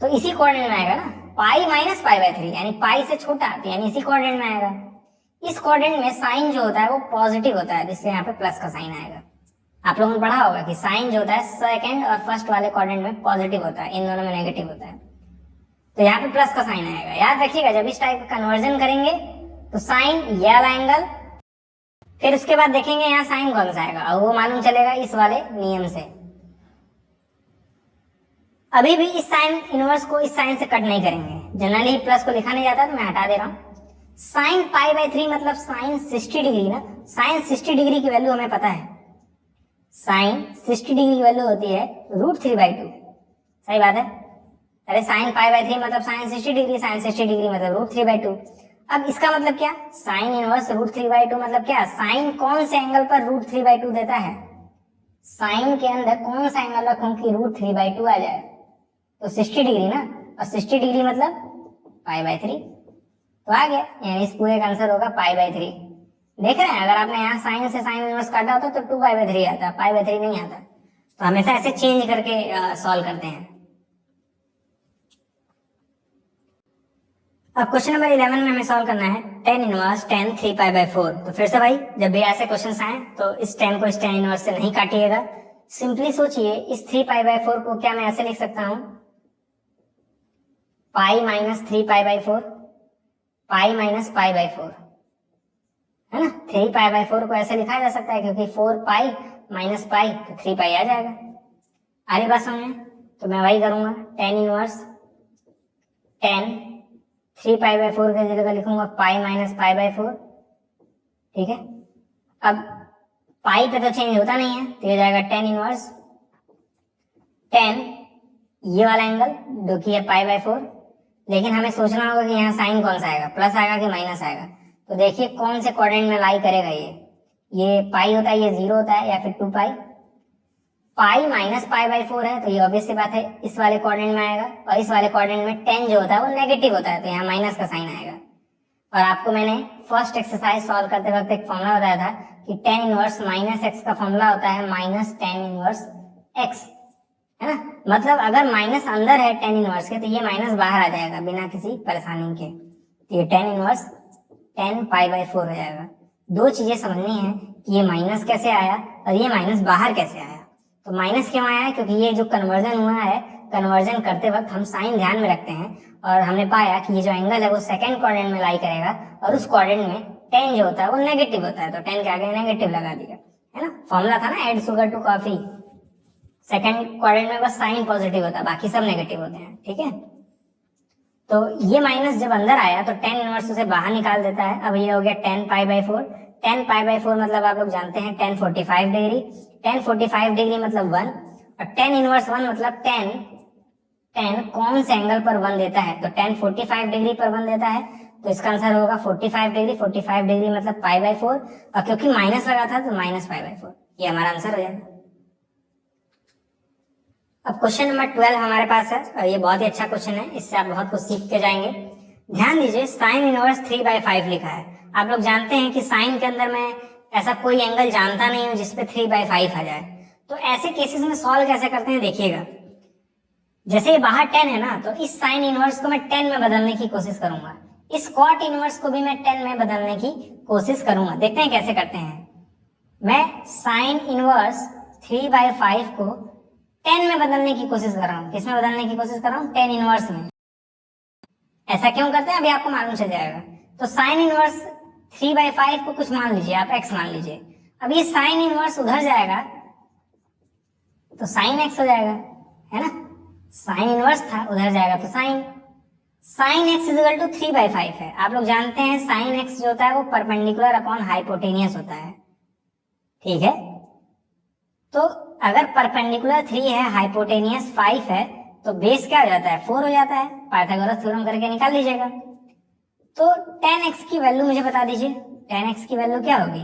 तो इसी क्वाड्रेंट में आएगा ना। पाई माइनस π/3 यानी पाई से छोटा, तो यानी इसी क्वाड्रेंट में आएगा। इस क्वाड्रेंट में साइन जो होता है वो पॉजिटिव होता है, इसलिए यहाँ पे प्लस का साइन आएगा। आप लोगों ने पढ़ा होगा कि साइन जो होता है सेकंड और फर्स्ट वाले क्वाड्रेंट में पॉजिटिव होता है, इन दोनों में नेगेटिव होता है, तो यहाँ पे प्लस का साइन आएगा। याद रखिएगा, जब इस टाइप का कन्वर्जन करेंगे तो साइन ये वाला एंगल, फिर उसके बाद देखेंगे यहाँ साइन कौन सा आएगा, और वो मालूम चलेगा इस वाले नियम से। अभी भी इस साइन इनवर्स को इस साइन से कट नहीं करेंगे, जनरली प्लस को लिखा नहीं जाता तो मैं हटा दे रहा हूँ। साइन π/3 मतलब साइन 60 डिग्री ना, साइन 60 डिग्री की वैल्यू हमें पता है, साइन 60 डिग्री की वैल्यू होती है √3/2। सही बात है, अरे साइन π/3 मतलब साइन 60 डिग्री, साइन 60 डिग्री मतलब √3/2। अब इसका मतलब क्या, साइन इनवर्स √3/2 मतलब क्या, साइन कौन से एंगल पर √3/2 देता है, साइन के अंदर कौन सा एंगल रखूं कि √3/2 आ जाए, तो 60 डिग्री ना, और 60 डिग्री मतलब π/3, तो आ गया, यानी इस पूरे का आंसर होगा π/3। देख रहे हैं, अगर आपने यहाँ साइन से साइन इनवर्स काटा होता तो 2π/3 आता, π/3 नहीं आता, तो हमेशा ऐसे चेंज करके सॉल्व करते हैं। अब क्वेश्चन नंबर 11 में हमें सॉल्व करना है tan इनवर्स tan 3π/4। तो फिर से भाई, जब भी ऐसे क्वेश्चन आए तो इस tan को इस tan इनवर्स से नहीं काटिएगा, सिंपली सोचिए इस 3π/4 को क्या मैं ऐसे लिख सकता हूं, पाई माइनस 3π/4, पाई माइनस π/4, है ना। 3π/4 को ऐसे लिखा जा सकता है, क्योंकि 4π माइनस पाई तो 3π आ जाएगा। आ रही बात समझ में? तो मैं वही करूंगा, tan इनवर्स tan 3π/4 के जगह लिखूंगा पाई माइनस π/4। ठीक है, अब पाई पे तो चेंज होता नहीं है, तो ये जाएगा tan इनवर्स tan ये वाला एंगल जो कि है π/4, लेकिन हमें सोचना होगा कि यहाँ साइन कौन सा आएगा, प्लस आएगा कि माइनस आएगा। तो देखिए कौन से क्वाड्रेंट में लाई करेगा, ये पाई होता है, ये 0 होता है, या फिर 2π। पाई माइनस π/4 है, तो ये ऑब्वियस सी बात है इस वाले क्वाड्रेंट में आएगा, और इस वाले क्वाड्रेंट में tan जो होता है वो नेगेटिव होता है, तो यहाँ माइनस का साइन आएगा। और आपको मैंने फर्स्ट एक्सरसाइज सॉल्व करते वक्त एक फॉर्मूला बताया था कि tan इनवर्स माइनस एक्स का फॉर्मूला होता है माइनस tan इनवर्स एक्स, है ना। मतलब अगर माइनस अंदर है tan इनवर्स के, तो ये माइनस बाहर आ जाएगा बिना किसी परेशानी के। तो ये टेन इनवर्स 10 पाई/4 हो जाएगा। दो चीजें समझनी है कि ये माइनस कैसे आया और ये माइनस बाहर कैसे आया। तो माइनस क्यों आया है? क्योंकि ये जो कन्वर्जन हुआ है, कन्वर्जन करते वक्त हम साइन ध्यान में रखते हैं और हमने पाया कि ये जो एंगल है वो सेकंड क्वाड्रेंट में लाई करेगा और उस क्वाड्रेंट में टेन जो होता है वो नेगेटिव होता है, तो टेन के आगे नेगेटिव लगा दिया, है ना। फॉर्मूला था ना, add sugar to coffee. Second quadrant में बस साइन पॉजिटिव होता है, बाकी सब नेगेटिव होते हैं, ठीक है। तो ये माइनस जब अंदर आया तो टेन इनवर्स उसे बाहर निकाल देता है। अब ये हो गया 10 पाई/4। 10 पाई/4 मतलब आप लोग जानते हैं 1045 डिग्री। 1045 डिग्री मतलब 1 और 10 इनवर्स 1 मतलब 10 कौन से एंगल पर 1 देता है, तो 1045 डिग्री पर 1 देता है, तो इसका आंसर होगा 45 डिग्री। 45 डिग्री मतलब पाई/4 और क्योंकि माइनस लगा था तो माइनस पाई/4, ये हमारा आंसर हो जाएगा। अब क्वेश्चन नंबर 12 हमारे पास है और ये बहुत ही अच्छा क्वेश्चन है, इससे आप बहुत कुछ सीख के जाएंगे। ध्यान दीजिए, साइन इनवर्स 3/5 लिखा है। आप लोग जानते हैं कि साइन के अंदर मैं ऐसा कोई एंगल जानता नहीं हूं जिसपे 3/5 आ जाए। तो ऐसे केसेस में सॉल्व कैसे करते हैं देखिएगा। जैसे ये बाहर 10 है ना, तो इस साइन इनवर्स को मैं 10 में बदलने की कोशिश करूंगा, इस कॉट इनवर्स को भी मैं 10 में बदलने की कोशिश करूंगा। देखते हैं कैसे करते हैं। मैं साइन इनवर्स 3/5 को 10 में बदलने की कोशिश कर रहा हूं। किसमें बदलने की कोशिश कर रहा हूं? 10 इनवर्स में। ऐसा क्यों करते हैं अभी आपको मालूम चल जाएगा। तो साइन इनवर्स 3/5 को कुछ मान लीजिए, आप x मान लीजिए। अब ये साइन इनवर्स उधर जाएगा तो साइन x हो जाएगा, है ना। साइन इनवर्स था, उधर जाएगा तो साइन x इक्वल टू 3/5 है। आप लोग जानते हैं साइन x जो होता है वो परपेंडिकुलर अपॉन हाइपोटेनियस होता है, ठीक है। तो अगर परपेंडिकुलर 3 है, हाइपोटेनियस 5 है, तो बेस क्या हो जाता है? 4 हो जाता है। पाइथागोरस थ्योरम करके निकाल लीजिएगा। तो 10x की वैल्यू मुझे बता दीजिए। 10x की वैल्यू क्या होगी?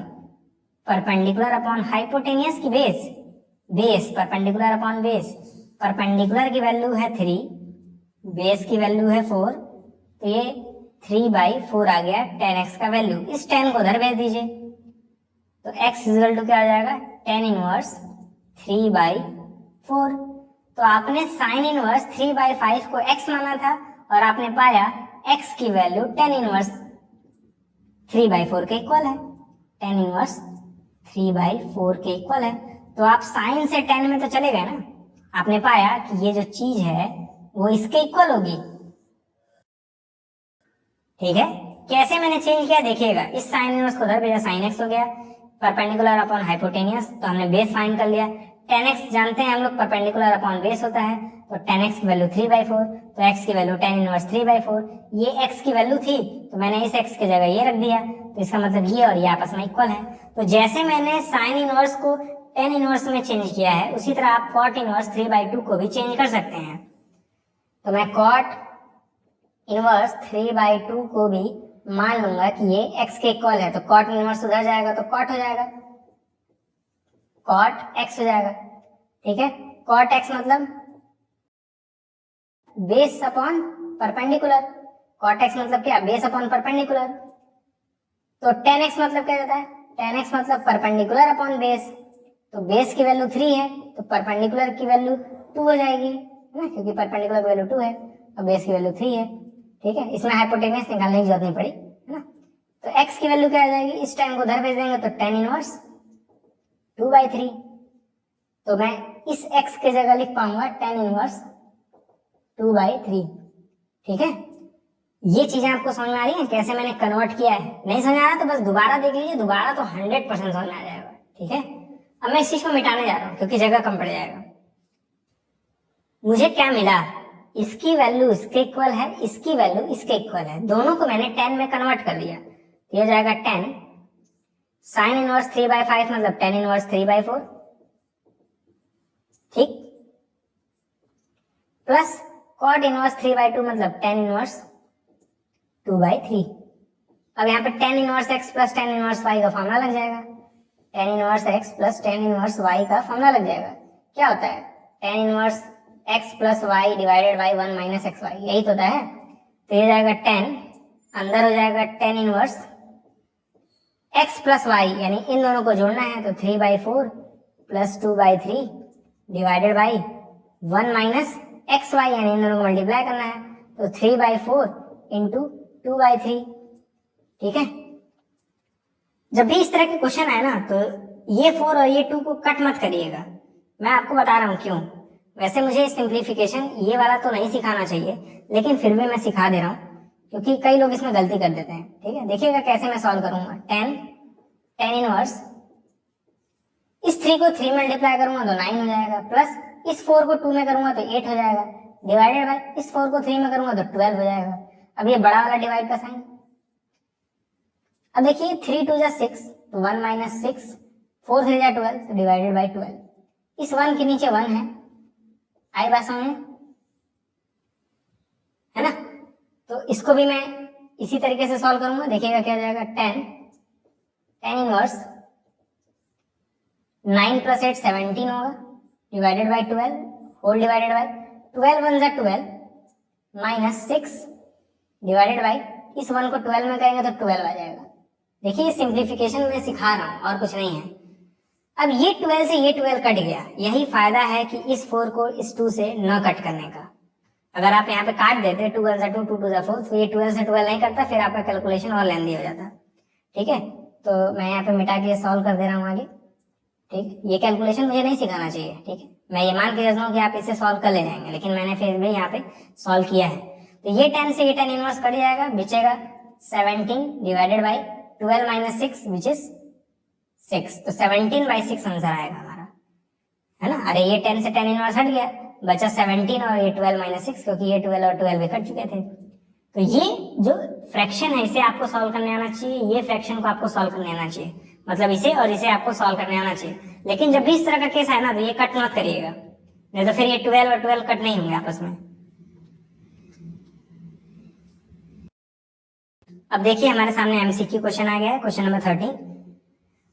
परपेंडिकुलर अपॉन हाइपोटेनियस की base? Base perpendicular upon base. Perpendicular की वैल्यू है 3, बेस की वैल्यू है 4, तो ये 3/4 आ गया 10x का वैल्यू। इस 10 को उधर भेज दीजिए तो x इक्वल टू क्या आ जाएगा? 10 इनवर्स 3/4। तो आपने साइन इनवर्स 3/5 को x माना था और आपने पाया x की वैल्यू 10 इनवर्स 3/4 के इक्वल है। 10 इनवर्स 3/4 के इक्वल है। तो आप साइन से 10 में तो चले गए ना, आपने पाया कि ये जो चीज है वो इसके इक्वल होगी, ठीक है। कैसे मैंने चेंज किया देखिएगा। इस साइन इनवर्स को उधर भेजा, साइन x हो गया परपेंडिकुलर अपॉन हाइपोटेनियस, तो हमने बेस फाइंड कर लिया। 10x जानते हैं हम लोग परपेंडिकुलर अपॉन बेस होता है, तो 10x की वैल्यू 3/4, तो x की वैल्यू 10 इनवर्स 3/4। ये x की वैल्यू थी तो मैंने इस x की जगह ये रख दिया, तो इसका मतलब ये और ये आपस में इक्वल है। तो जैसे मैंने साइन इनवर्स को 10 इनवर्स में चेंज किया है, उसी तरह आप कॉट इनवर्स 3/2 को भी चेंज कर सकते हैं। तो मैं कॉट इनवर्स 3/2 को भी मान लूंगा कि ये x के इक्वल है, तो कॉट इनवर्स उधर जाएगा तो कॉट हो जाएगा, कॉट x हो जाएगा, ठीक है। कॉट x मतलब base upon perpendicular. Cot x मतलब क्या? Base upon perpendicular. तो 10x मतलब क्या होता है? 10x मतलब परपेंडिकुलर अपॉन बेस। तो बेस की वैल्यू 3 है तो परपेंडिकुलर की वैल्यू 2 हो जाएगी, है ना, क्योंकि परपेंडिकुलर की वैल्यू 2 है और बेस की वैल्यू 3 है, ठीक है। इसमें हाइपोटेनियस निकालने की जरूरत नहीं पड़ी, है ना। तो x की वैल्यू क्या आ जाएगी? इस 10 को उधर भेज देंगे तो 10 इनवर्स 2/3। तो मैं इस x के जगह लिख पाऊंगा 10 इनवर्स 2/3, ठीक है। ये चीजें आपको समझ में आ रही हैं कैसे मैंने कन्वर्ट किया है? नहीं समझ आ रहा तो बस दोबारा देख लीजिए, दोबारा तो 100% समझ में आ जाएगा, ठीक है। अब मैं इस चीज को मिटाने जा रहा हूं क्योंकि जगह कम पड़ जाएगा। मुझे क्या मिला? इसकी वैल्यू इसके इक्वल है, इसकी वैल्यू इसके इक्वल है, दोनों को मैंने 10 में कन्वर्ट कर दिया। ये जाएगा 10 साइन इनवर्स 3/5 मतलब 10 इनवर्स 3/4, ठीक, प्लस कॉट इनवर्स 3/2 मतलब 10 इनवर्स 2/3। अब यहाँ पे 10 inverse x plus 10 inverse y का फॉर्मूला लग जाएगा। 10 inverse x plus 10 inverse y का फॉर्मूला लग जाएगा। क्या होता है? 10 inverse x plus y divided by 1 minus xy, यही तो होता है। तो ये जाएगा 10, अंदर हो जाएगा 10 इनवर्स x प्लस y, यानी इन दोनों को जोड़ना है तो 3/4 plus 2/3 divided by 1 minus xy, यानी इन दोनों को मल्टीप्लाई करना है तो 3/4 इंटू 2/3। ठीक है, जब भी इस तरह के क्वेश्चन आए ना तो ये 4 और ये 2 को कट मत करिएगा, मैं आपको बता रहा हूँ क्यों। वैसे मुझे सिंप्लीफिकेशन ये वाला तो नहीं सिखाना चाहिए, लेकिन फिर भी मैं सिखा दे रहा हूँ क्योंकि कई लोग इसमें गलती कर देते हैं। ठीक है, देखिएगा कैसे मैं सॉल्व करूंगा। 10 इनवर्स, इस 3 को 3 मल्टीप्लाई करूंगा तो 9 हो जाएगा, प्लस इस 4 को 2 में करूंगा तो 8 हो जाएगा, डिवाइडेड बाय इस 4 को 3 में करूंगा तो 12 हो जाएगा। अब ये बड़ा वाला डिवाइड का साइन, अब देखिए 3 2 जा 6 तो 1 माइनस 6, 4 3 जा 12 तो डिवाइडेड बाय 12, इस 1 के नीचे 1 है, आई बात समझ में, है ना। तो इसको भी मैं इसी तरीके से सॉल्व करूंगा, देखिएगा क्या हो जाएगा। 10 इनवर्स 9 + 8 17 होगा, divided by 12 whole divided by 12 1 जा 12 माइनस 6 डिवाइडेड बाय इस 1 को 12 में करेंगे तो 12 आ जाएगा। देखिए ये सिंप्लीफिकेशन में सिखा रहा हूं और कुछ नहीं है। अब ये 12 से ये 12 कट गया, यही फायदा है कि इस 4 को इस 2 से न कट करने का। अगर आप यहाँ पे काट देते 2 1 जा 2 2 2 जा 4 तो ये 12 से 12 नहीं करता, फिर आपका कैलकुलेशन और लेंदी हो जाता। ठीक है, तो मैं यहाँ पे मिटा के सॉल्व कर दे रहा हूँ आगे। ठीक, ये कैलकुलेशन मुझे नहीं सिखाना चाहिए। ठीक है, मैं ये मान के चलता हूँ कि आप इसे सॉल्व कर ले जाएंगे, लेकिन मैंने फिर भी यहाँ पे सॉल्व किया है। तो ये 10 से ये 10 इनवर्स कट जाएगा, बचेगा 17 divided by 12 minus 6 which is 6, तो 17/6 आंसर आएगा हमारा, है ना। अरे ये 10 से 10 इनवर्स हट गया, बचा 17 और ये 12 माइनस 6, क्योंकि ये 12 और 12 भी कट चुके थे। तो ये जो फ्रैक्शन है इसे आपको सॉल्व करने आना चाहिए, ये फ्रैक्शन को आपको सॉल्व करने आना चाहिए, मतलब इसे और इसे आपको सॉल्व करने आना चाहिए। लेकिन जब भी इस तरह का केस है ना तो ये कट मत करिएगा, नहीं तो फिर ये 12 और 12 कट नहीं होंगे आपस में। अब देखिए हमारे सामने एमसीक्यू क्वेश्चन आ गया है, क्वेश्चन नंबर 13।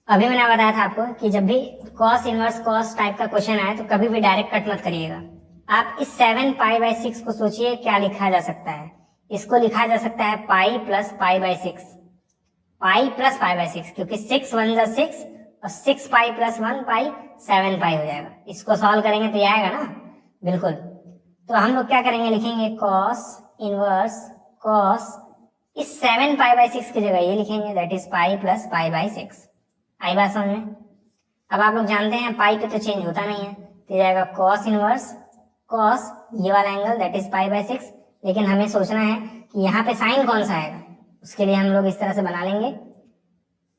अभी मैंने बताया था आपको कि जब भी कॉस इनवर्स कॉस टाइप का क्वेश्चन आए तो कभी भी डायरेक्ट कट मत करिएगा। आप इस 7π/6 को सोचिए क्या लिखा जा सकता है। इसको लिखा जा सकता है पाई प्लस π/6, पाई प्लस π/6, क्योंकि 6 1 जा 6 और 6π + 1π 7π हो जाएगा। इसको सॉल्व करेंगे तो ये आएगा ना, बिल्कुल। तो हम लोग क्या करेंगे, लिखेंगे कॉस इनवर्स कॉस, इस 7π/6 की जगह ये लिखेंगे, दैट इज पाई प्लस π/6। आई बात समझ में। अब आप लोग जानते हैं पाई पे तो चेंज होता नहीं है, तो जाएगा कॉस इनवर्स कॉस ये वाला एंगल दैट इज π/6, लेकिन हमें सोचना है कि यहाँ पे साइन कौन सा आएगा। उसके लिए हम लोग इस तरह से बना लेंगे,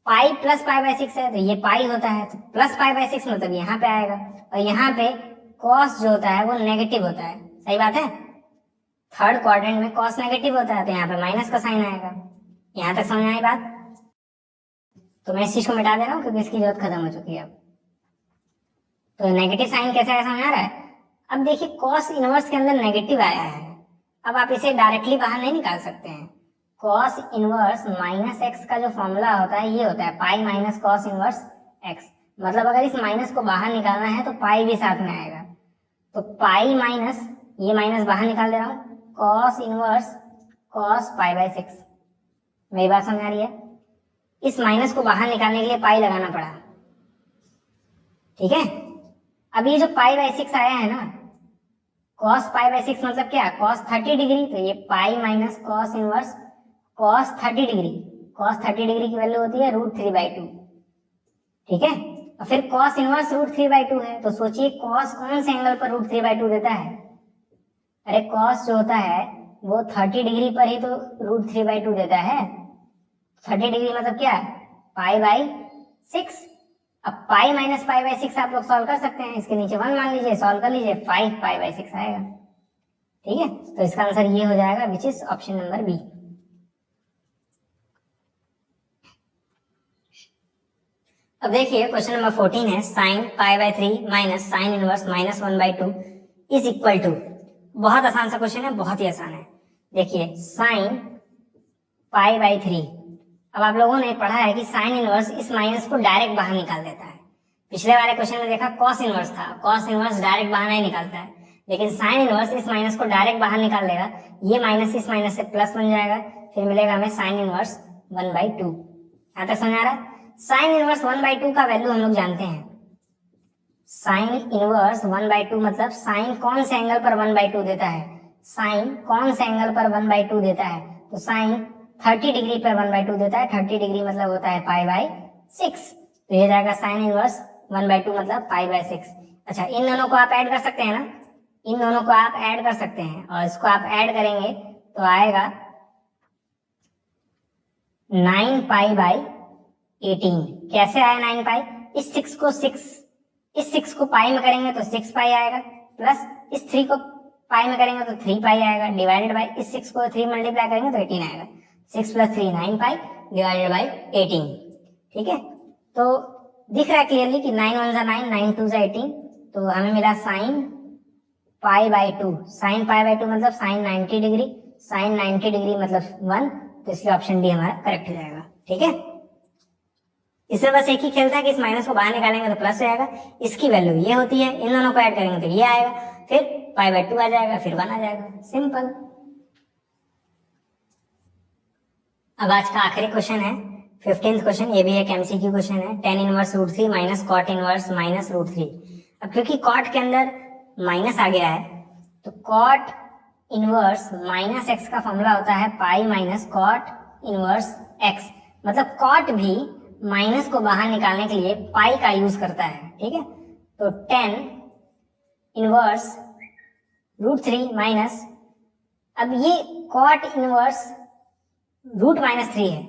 पाई प्लस π/6 है तो ये पाई होता है, तो प्लस π/6 मतलब यहाँ पे आएगा, और यहाँ पे कॉस जो होता है वो नेगेटिव होता है, सही बात है। थर्ड क्वाड्रेंट में कॉस नेगेटिव होता है तो यहाँ पे माइनस का साइन आएगा। यहाँ तक समझ आई बात। तो मैं इस चीज को मिटा दे रहा हूँ क्योंकि इसकी जरूरत खत्म हो चुकी है अब। तो नेगेटिव साइन कैसे आया समझ आ रहा है। अब देखिए कॉस इनवर्स के अंदर नेगेटिव आया है, अब आप इसे डायरेक्टली बाहर नहीं निकाल सकते हैं। कॉस इनवर्स माइनस एक्स का जो फॉर्मूला होता है ये होता है pi minus cos inverse x, मतलब अगर इस माइनस को बाहर निकालना है तो पाई भी साथ में आएगा। तो पाई माइनस ये माइनस बाहर निकाल दे रहा हूँ, कॉस इनवर्स कॉस π/6। मेरी बात समझ आ रही है। इस माइनस को बाहर निकालने के लिए पाई लगाना पड़ा, ठीक है। अब ये जो π/6 आया है ना, cos π/6 मतलब क्या, cos 30 डिग्री, तो ये pi minus cos inverse cos 30 degree, cos 30 degree की वैल्यू होती है √3/2, ठीक है। और फिर cos इनवर्स √3/2 है, तो सोचिए cos कौन से एंगल पर √3/2 देता है। अरे cos जो होता है वो 30 डिग्री पर ही तो √3/2 देता है। 30 डिग्री मतलब क्या, π/6। अब पाई माइनस π/6 आप लोग सॉल्व कर सकते हैं, इसके नीचे 1 मान लीजिए, सॉल्व कर लीजिए, 5π/6 आएगा, ठीक है। तो इसका आंसर ये हो जाएगा which is option number B. अब देखिए क्वेश्चन नंबर 14 है sin π/3 minus sine inverse -1/2 is equal to. बहुत आसान सा क्वेश्चन है, बहुत ही आसान है। देखिए sin π/3, अब आप लोगों ने पढ़ा है कि साइन इनवर्स इस माइनस को डायरेक्ट बाहर निकाल देता है। पिछले वाले क्वेश्चन में देखा कॉस इनवर्स था, कॉस इनवर्स डायरेक्ट बाहर नहीं निकालता है, लेकिन साइन इनवर्स इस माइनस को डायरेक्ट बाहर निकाल देगा। ये माइनस इस माइनस से प्लस बन जाएगा, फिर मिलेगा हमें साइन इनवर्स 1/2। यहाँ तक समझ आ रहा है। साइन इनवर्स 1/2 का वैल्यू हम लोग जानते हैं, साइन इनवर्स 1/2 मतलब साइन कौन से एंगल पर 1/2 देता है, साइन कौन से एंगल पर 1/2 देता है, तो साइन 30 डिग्री पर 1/2 देता है, 30 डिग्री मतलब होता है π/6, तो ये जाएगा साइन इनवर्स 1/2 मतलब π/6। अच्छा, इन दोनों को आप ऐड कर सकते हैं ना, इन दोनों को आप ऐड कर सकते हैं, और इसको आप ऐड करेंगे तो आएगा 9π/18। कैसे आया 9π? इस 6 को पाई में करेंगे तो 6π आएगा, प्लस इस 3 को पाई में करेंगे तो 3π आएगा, डिवाइडेड बाय इस 6 को 3 मल्टीप्लाई करेंगे तो 18 आएगा। 6 + 3 9π डिवाइडेड बाय 18। ठीक है, तो दिख रहा है क्लियरली कि 9 1 9, 9 2 18, तो हमें मिला साइन π/2। साइन π/2 मतलब साइन 90 डिग्री, साइन 90 डिग्री मतलब 1, तो इसलिए ऑप्शन डी हमारा करेक्ट हो जाएगा। ठीक है, इसमें बस एक ही खेल था कि इस माइनस को बाहर निकालेंगे तो प्लस हो जाएगा, इसकी वैल्यू ये होती है, इन दोनों को ऐड करेंगे तो ये आएगा, फिर π/2 आ जाएगा, फिर 1 आ जाएगा, सिंपल। अब आज का आखिरी क्वेश्चन है 15th क्वेश्चन, ये भी एक एमसीक्यू क्वेश्चन है। tan inverse √3 minus cot inverse minus √3। अब क्योंकि कॉट के अंदर माइनस आ गया है, तो कॉट इनवर्स माइनस एक्स का फॉर्मूला होता है pi minus cot inverse x, मतलब कॉट भी माइनस को बाहर निकालने के लिए पाई का यूज करता है। ठीक है, तो tan इनवर्स √3 माइनस, अब ये कॉट इनवर्स √-3 है,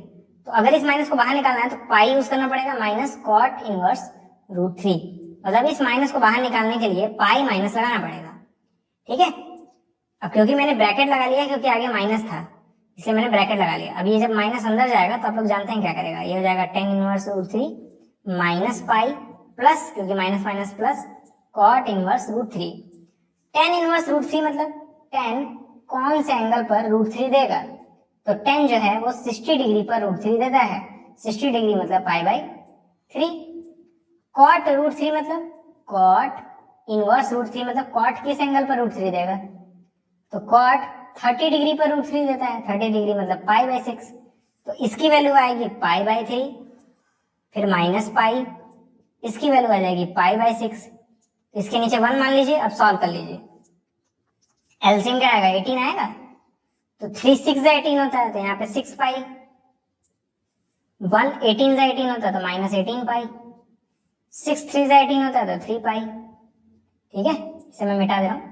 तो अगर इस माइनस को बाहर निकालना है तो पाई यूज करना पड़ेगा, माइनस कॉट इनवर्स √3, मतलब इस माइनस को बाहर निकालने के लिए पाई माइनस लगाना पड़ेगा। ठीक है, अब क्योंकि मैंने ब्रैकेट लगा लिया क्योंकि आगे माइनस था, इसलिए मैंने ब्रैकेट लगा लिया। अब ये जब माइनस अंदर जाएगा तो आप लोग जानते हैं क्या करेगा, ये हो जाएगा tan inverse √3 minus pi plus, क्योंकि minus minus plus, cot inverse √3। tan inverse √3 मतलब tan कौन से एंगल पर √3 देगा, तो tan जो है वो 60 डिग्री पर √3 देता है, 60 डिग्री मतलब π/3। कॉट √3 मतलब कॉट इनवर्स √3 मतलब कॉट किस एंगल पर √3 देगा, तो कॉट 30 डिग्री पर √3 देता है, 30 डिग्री मतलब π/6, तो इसकी वैल्यू आएगी π/3, फिर माइनस पाई, इसकी वैल्यू आ जाएगी π/6, इसके नीचे 1 मान लीजिए। अब सॉल्व कर लीजिए, एलसीएम क्या आएगा 18 आएगा, तो 3 6 18 होता है, तो यहाँ पे 6 पाई, 1 18 से 18 होता है तो माइनस 18 पाई, 6 3 से 18 होता है तो 3 पाई। ठीक है, इसे मैं मिटा दे रहा हूँ,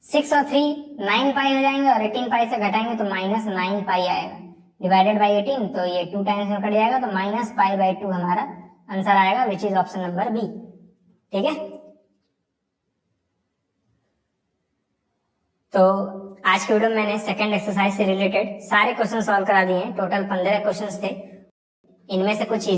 6 और 3 9 पाई हो जाएंगे, और 18 पाई से घटाएंगे तो माइनस 9 पाई आएगा, डिवाइडेड बाई 18, तो ये 2 टाइम्स में कट जाएगा, तो माइनस π/2 हमारा आंसर आएगा, which is option number B. ठीक है, तो आज के वीडियो में मैंने सेकंड एक्सरसाइज से रिलेटेड सारे क्वेश्चन सॉल्व करा दिए हैं। टोटल 15 क्वेश्चंस थे, इनमें से कुछ